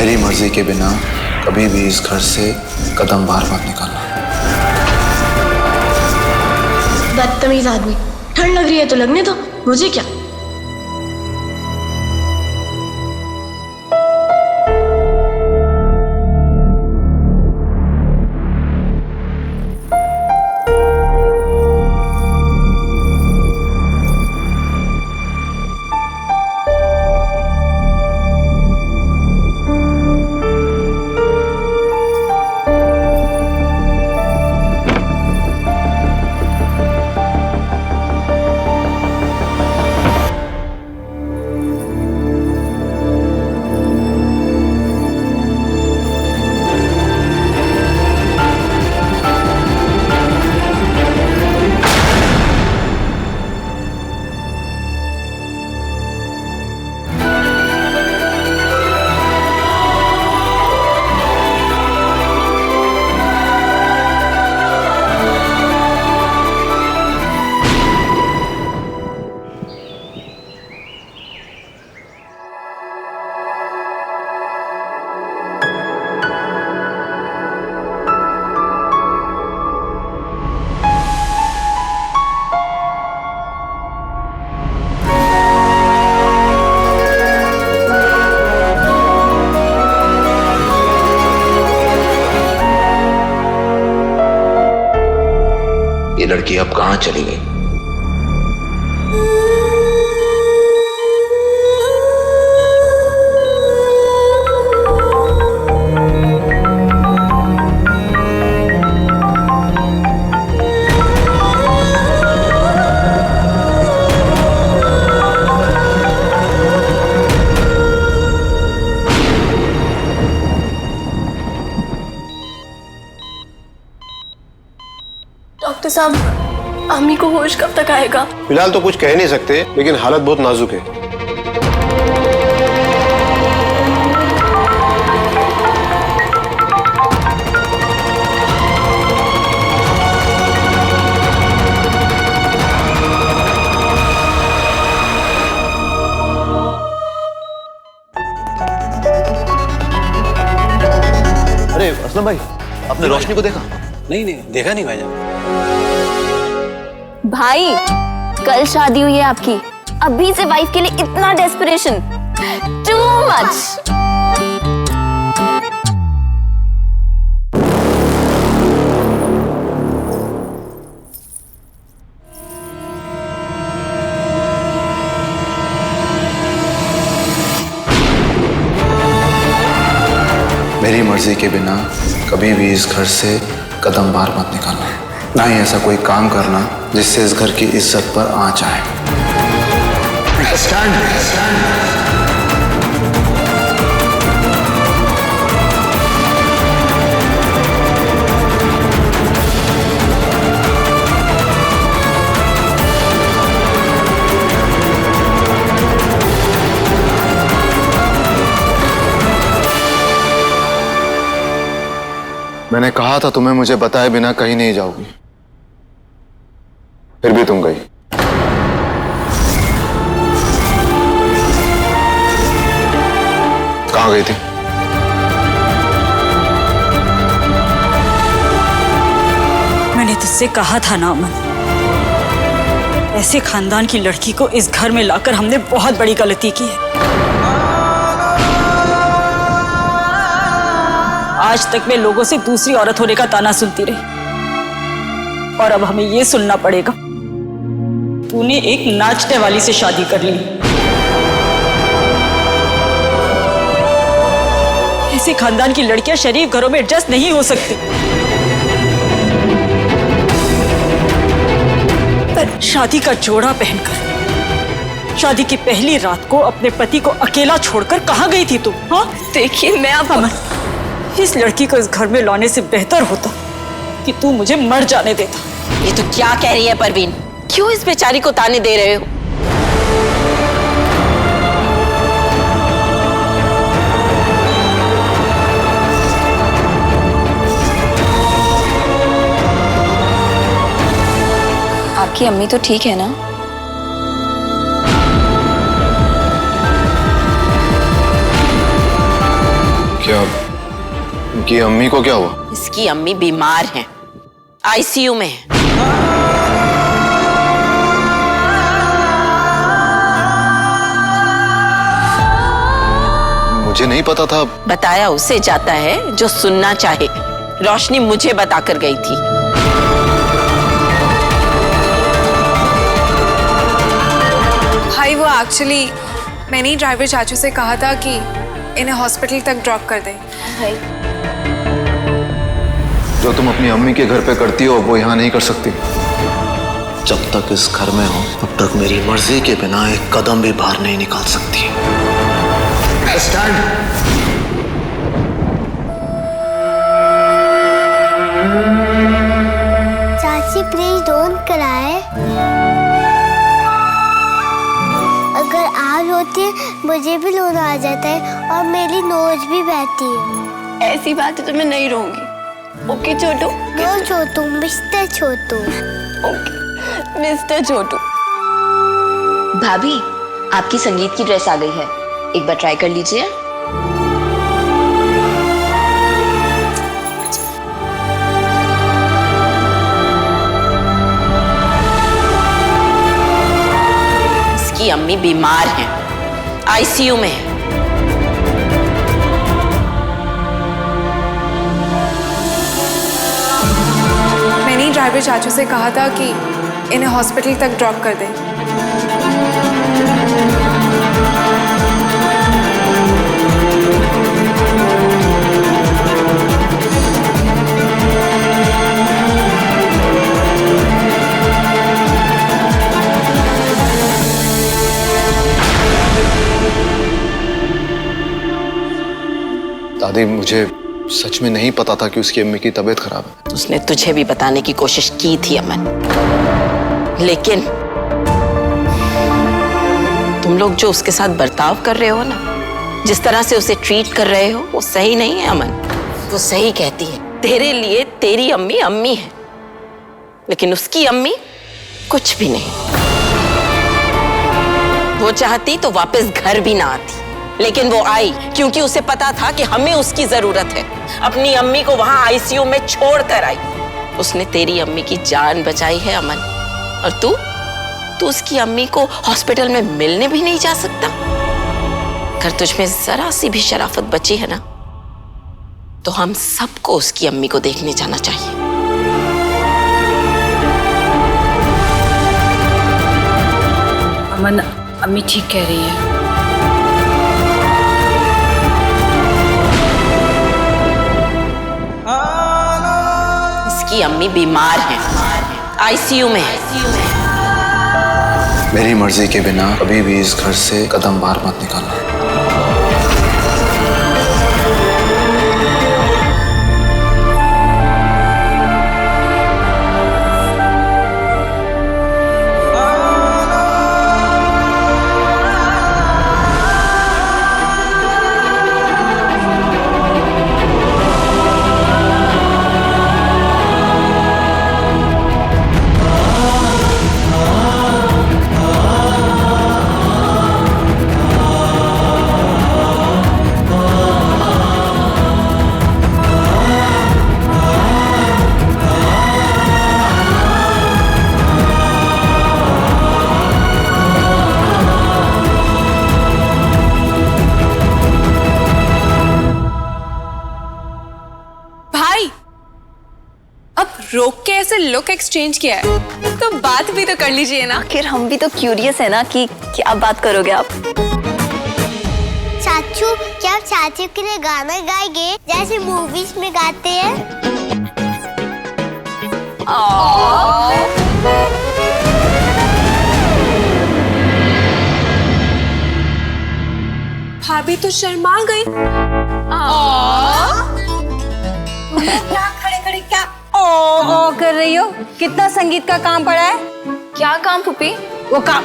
मेरी मर्जी के बिना कभी भी इस घर से कदम बाहर मत निकालना। बदतमीज आदमी, ठंड लग रही है तो लगने दो, मुझे क्या। ये लड़की अब कहां चली गई? डॉक्टर साहब, अम्मी को होश कब तक आएगा? फिलहाल तो कुछ कह नहीं सकते, लेकिन हालत बहुत नाजुक है। अरे असलम भाई, आपने रोशनी को देखा? नहीं देखा नहीं भाईजान। भाई कल शादी हुई है आपकी, अभी से वाइफ के लिए इतना डेस्परेशन, टू मच। मेरी मर्जी के बिना कभी भी इस घर से कदम बाहर मत निकालना, ना ही ऐसा कोई काम करना जिससे इस घर की इज्जत पर आंच आए। मैंने कहा था तुम्हें मुझे बताए बिना कहीं नहीं जाओगी, फिर भी तुम गई। कहां गई थी? मैंने तुझसे कहा था ना अमन, ऐसे खानदान की लड़की को इस घर में लाकर हमने बहुत बड़ी गलती की है। आज तक मैं लोगों से दूसरी औरत होने का ताना सुनती रही, और अब हमें यह सुनना पड़ेगा तूने एक नाचने वाली से शादी कर ली। ऐसे खानदान की लड़कियां शरीफ घरों में एडजस्ट नहीं हो सकती, पर शादी का जोड़ा पहनकर शादी की पहली रात को अपने पति को अकेला छोड़कर कहां गई थी तुम? हाँ देखिए मैं अब अमन, इस लड़की को इस घर में लाने से बेहतर होता कि तू मुझे मर जाने देता। ये तो क्या कह रही है परवीन? क्यों इस बेचारी को ताने दे रहे हो? आपकी अम्मी तो ठीक है ना? इनकी अम्मी को क्या हुआ? इसकी अम्मी बीमार हैं, आईसीयू में है। मुझे नहीं पता था। बताया उसे जाता है जो सुनना चाहे। रोशनी मुझे बताकर गई थी। भाई वो एक्चुअली मैंने ही ड्राइवर चाचू से कहा था कि इन्हें हॉस्पिटल तक ड्रॉप कर दें। जो तुम अपनी अम्मी के घर पे करती हो वो यहाँ नहीं कर सकती। जब तक इस घर में हो तब तक मेरी मर्जी के बिना एक कदम भी बाहर नहीं निकाल सकती। चाची प्लीज डोंट कराए। अगर आप रोती है मुझे भी रोना आ जाता है और मेरी नोज भी बहती है। ऐसी बात है तो मैं नहीं रहूंगी। ओके छोटू। नो छोटू, मिस्टर छोटू। ओके मिस्टर छोटू। भाभी, आपकी संगीत की ड्रेस आ गई है, एक बार ट्राई कर लीजिए। इसकी अम्मी बीमार हैं, आईसीयू में है। मैंने ही ड्राइवर चाचू से कहा था कि इन्हें हॉस्पिटल तक ड्रॉप कर दें। दादी, मुझे सच में नहीं पता था कि उसकी अम्मी की तबीयत खराब है। उसने तुझे भी बताने की कोशिश की थी अमन, लेकिन तुम लोग जो उसके साथ बर्ताव कर रहे हो ना, जिस तरह से उसे ट्रीट कर रहे हो, वो सही नहीं है अमन। वो सही कहती है, तेरे लिए तेरी अम्मी अम्मी है, लेकिन उसकी अम्मी कुछ भी नहीं। वो चाहती तो वापस घर भी ना आती, लेकिन वो आई क्योंकि उसे पता था कि हमें उसकी जरूरत है। अपनी अम्मी को वहां आईसीयू में छोड़ कर आई। उसने तेरी अम्मी की जान बचाई है अमन, और तू उसकी अम्मी को हॉस्पिटल में मिलने भी नहीं जा सकता। अगर तुझमें जरा सी भी शराफत बची है ना, तो हम सबको उसकी अम्मी को देखने जाना चाहिए। अमन, अम्मी ठीक कह रही है। इसकी अम्मी बीमार हैं, आईसीयू में है। मेरी मर्जी के बिना कभी भी इस घर से कदम बाहर मत निकालना। रोक के ऐसे लुक एक्सचेंज किया है तो बात भी तो कर लीजिए ना। आखिर हम भी तो क्यूरियस है ना कि क्या बात करोगे आप। चाचू, क्या आप चाचू के लिए गाना गाएंगे जैसे मूवीज में गाते हैं? भाभी तो शर्मा गई। क्या खड़े खड़े क्या ओ कर रही हो? कितना संगीत का काम पड़ा है? क्या काम फूफी? वो काम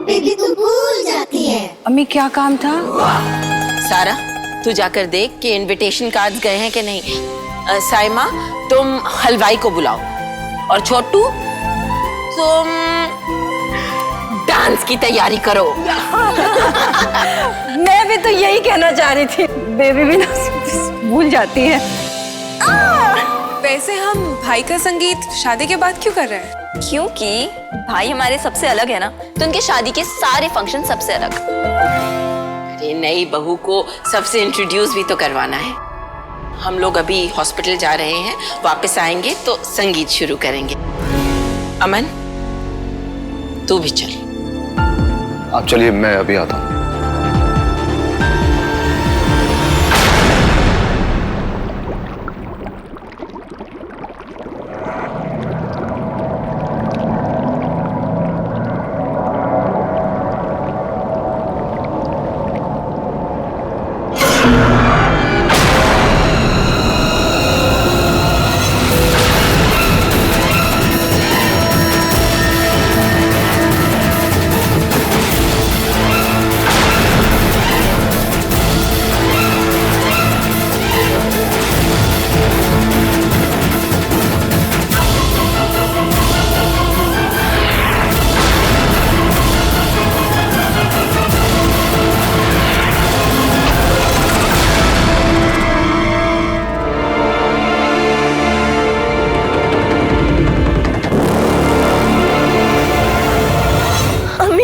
बेबी तू भूल जाती है। अम्मी क्या काम था? सारा, तू जाकर देख कि इनविटेशन कार्ड्स गए हैं कि नहीं। साइमा, तुम हलवाई को बुलाओ, और छोटू तुम डांस की तैयारी करो। मैं भी तो यही कहना चाह रही थी। बेबी भी ना भूल जाती हैं। वैसे हम भाई का संगीत शादी के बाद क्यों कर रहे हैं? क्योंकि भाई हमारे सबसे अलग है ना, तो उनके शादी के सारे फंक्शन सबसे अलग। अरे नई बहू को सबसे इंट्रोड्यूस भी तो करवाना है। हम लोग अभी हॉस्पिटल जा रहे हैं, वापस आएंगे तो संगीत शुरू करेंगे। अमन, तू भी चल। आप चलिए, मैं अभी आता हूँ।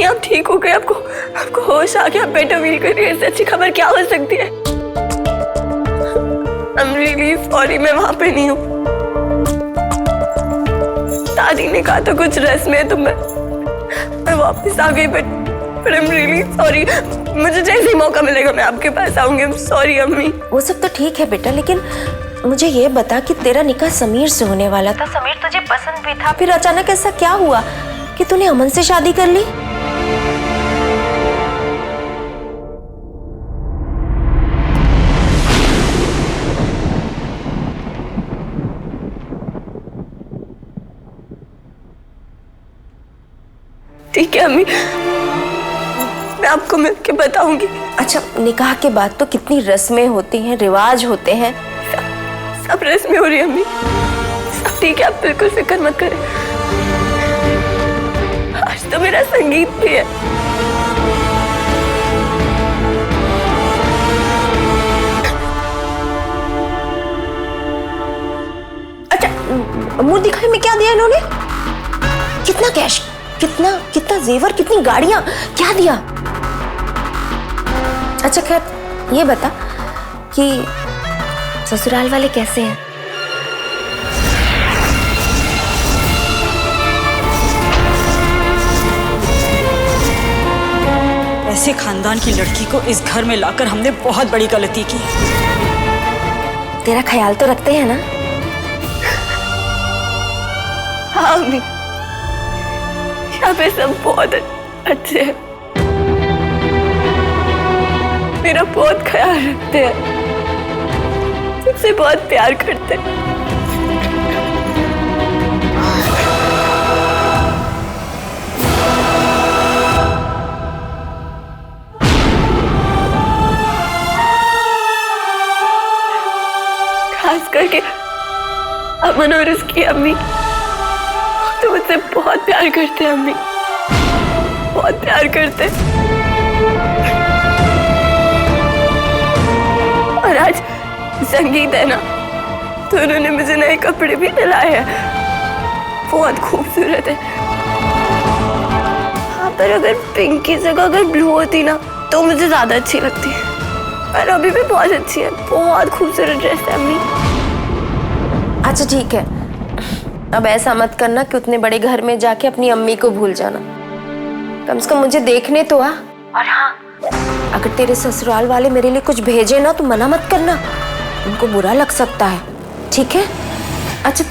आप ठीक हो गए? आपको होश आ गया? आप बेटर फील कर रही है? इससे अच्छी खबर क्या हो सकती है? I'm really sorry, मैं वहां पे नहीं हूँ। दादी ने कहा था कुछ रस्में है तो मैं वापस आ गई, but I'm really sorry। मुझे जैसे ही मौका मिलेगा मैं आपके पास आऊंगी। I'm sorry अम्मी। वो सब तो ठीक है बेटा, लेकिन मुझे ये बता कि तेरा निकाह समीर से होने वाला था, समीर तुझे पसंद भी था, फिर अचानक ऐसा क्या हुआ कि तूने अमन से शादी कर ली? ठीक है अम्मी, मैं आपको मिलके बताऊंगी। अच्छा, निकाह के बाद तो कितनी रस्में होती हैं, रिवाज होते हैं। सब रस्में हो रही है अम्मी, सब ठीक है, आप बिल्कुल फिक्र मत करें। आज तो मेरा संगीत भी है। अच्छा, मुंह दिखाने में क्या दिया इन्होंने? कितना कैश, कितना जेवर, कितनी गाड़ियां, क्या दिया? अच्छा खैर, ये बता कि ससुराल वाले कैसे हैं? ऐसे खानदान की लड़की को इस घर में लाकर हमने बहुत बड़ी गलती की। तेरा ख्याल तो रखते हैं ना? हाँ अम्मी, यहाँ पे सब बहुत अच्छे हैं, मेरा बहुत ख्याल रखते हैं, मुझसे बहुत प्यार करते हैं। खास करके अमन और उसकी अम्मी तो मुझसे बहुत प्यार करते हैं अम्मी, बहुत प्यार करते हैं। और आज संगीत है ना, तो उन्होंने मुझे नए कपड़े भी दिलाए हैं, बहुत खूबसूरत है। हाँ, पर अगर पिंक की जगह अगर ब्लू होती ना तो मुझे ज्यादा अच्छी लगती है, पर अभी भी बहुत अच्छी है, बहुत खूबसूरत ड्रेस है अम्मी। अच्छा ठीक है, अब ऐसा मत करना कि उतने बड़े घर में जाके अपनी अम्मी को भूल जाना। कम से कम मुझे देखने तो आ। और हाँ, अगर तेरे ससुराल वाले मेरे लिए कुछ भेजे ना तो मना मत करना, उनको बुरा लग सकता है, ठीक है? अच्छा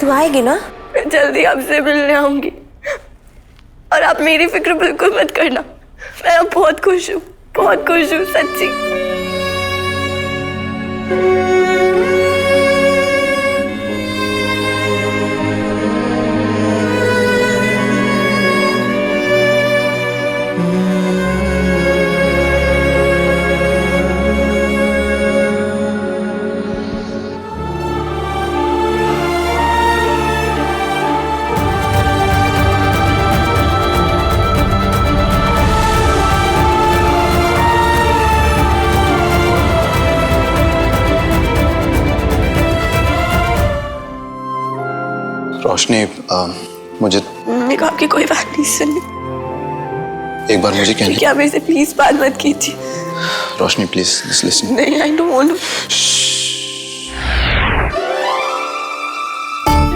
तू आएगी ना? मैं जल्दी आपसे मिलने आऊंगी, और आप मेरी फिक्र बिल्कुल मत करना, मैं अब बहुत खुश हूँ, बहुत खुश हूँ सच्ची। रोशनी मुझे मेरे को आपकी कोई बात नहीं सुननी। एक बार मुझे कहने। क्या मेरे से प्लीज बात मत कीजिए। रोशनी प्लीज लिसन। नहीं, आई डोंट वांट।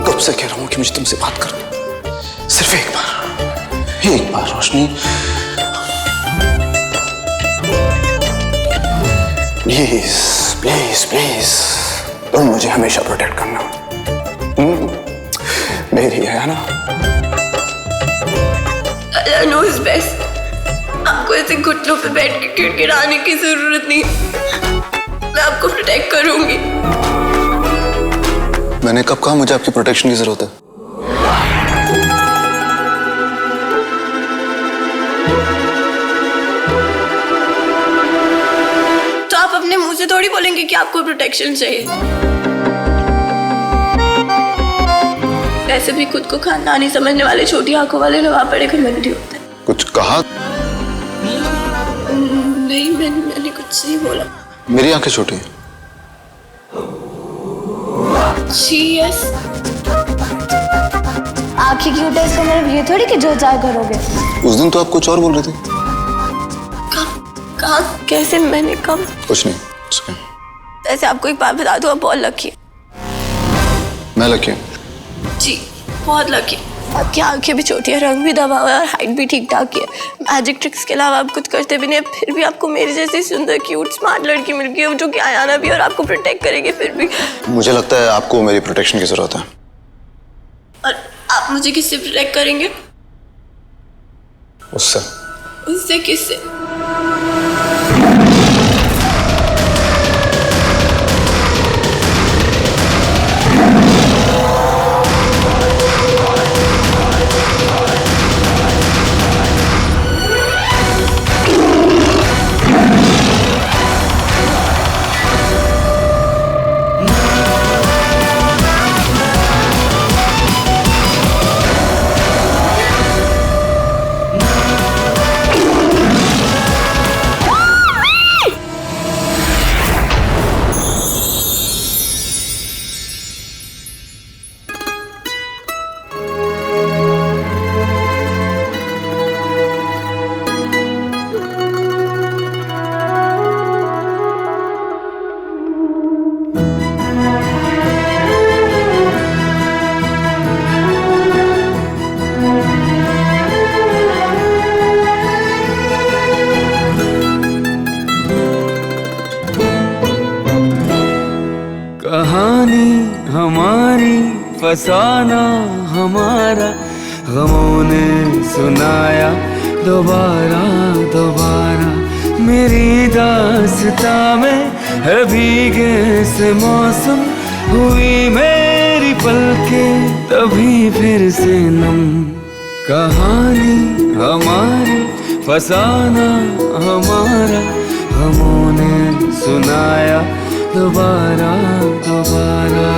कब से कह रहा हूँ कि मुझे तुमसे बात करनी, सिर्फ एक बार रोशनी प्लीज प्लीज प्लीज। तुम मुझे हमेशा प्रोटेक्ट करना, मेरी है ना। I know is best। आपको ऐसे घुटनों पे बैठ के किड़किड़ाने की जरूरत नहीं, मैं आपको प्रोटेक्ट करूंगी। मैंने कब कहा मुझे आपकी प्रोटेक्शन की जरूरत है? तो आप अपने मुंह से थोड़ी बोलेंगे कि आपको प्रोटेक्शन चाहिए। वैसे भी खुद को खानदानी समझने वाले छोटी आंखों वाले नवाब बड़े घमंडी होते हैं। कुछ कहा? नहीं, मैंने कुछ नहीं बोला। मेरी आंखें छोटी हैं। यस। आंखें क्यूट है इसका मतलब ये थोड़ी कि जो चाहे करोगे। उस दिन तो आप कुछ और बोल रहे थे। कहाँ कैसे? मैंने कब? कुछ नहीं। वैसे आपको एक बात बता दूं, आप बहुत लकी है। मैं लकी हूँ? जी बहुत लकी। आपकी आंखें भी छोटी है, रंग भी दबा हुआ है और हाइट भी ठीक ठाक है। मैजिक ट्रिक्स के अलावा आप कुछ करते भी नहीं, फिर भी आपको मेरी जैसी सुंदर क्यूट स्मार्ट लड़की मिल गई है जो कि आयाना भी और आपको प्रोटेक्ट करेगी। फिर भी मुझे लगता है आपको मेरी प्रोटेक्शन की जरूरत है। और आप मुझे किससे प्रोटेक्ट करेंगे? उससे। उससे किससे? कहानी हमारी फसाना हमारा, गमों ने सुनाया दोबारा दोबारा। मेरी दास्ता में है भीगे से मौसम, हुई मेरी पलकें तभी फिर से नम। कहानी हमारी फसाना हमारा, गमों ने सुनाया दोबारा दोबारा।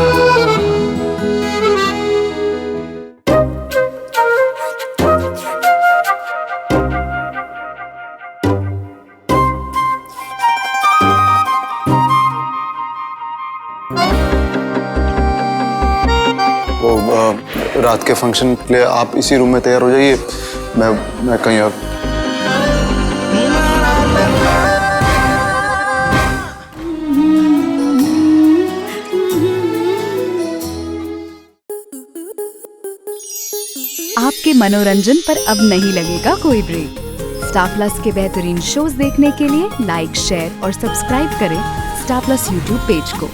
रात के फंक्शन के लिए आप इसी रूम में तैयार हो जाइए, मैं कहीं और। आपके मनोरंजन पर अब नहीं लगेगा कोई ब्रेक। स्टार प्लस के बेहतरीन शोज देखने के लिए लाइक, शेयर और सब्सक्राइब करें स्टार प्लस यूट्यूब पेज को।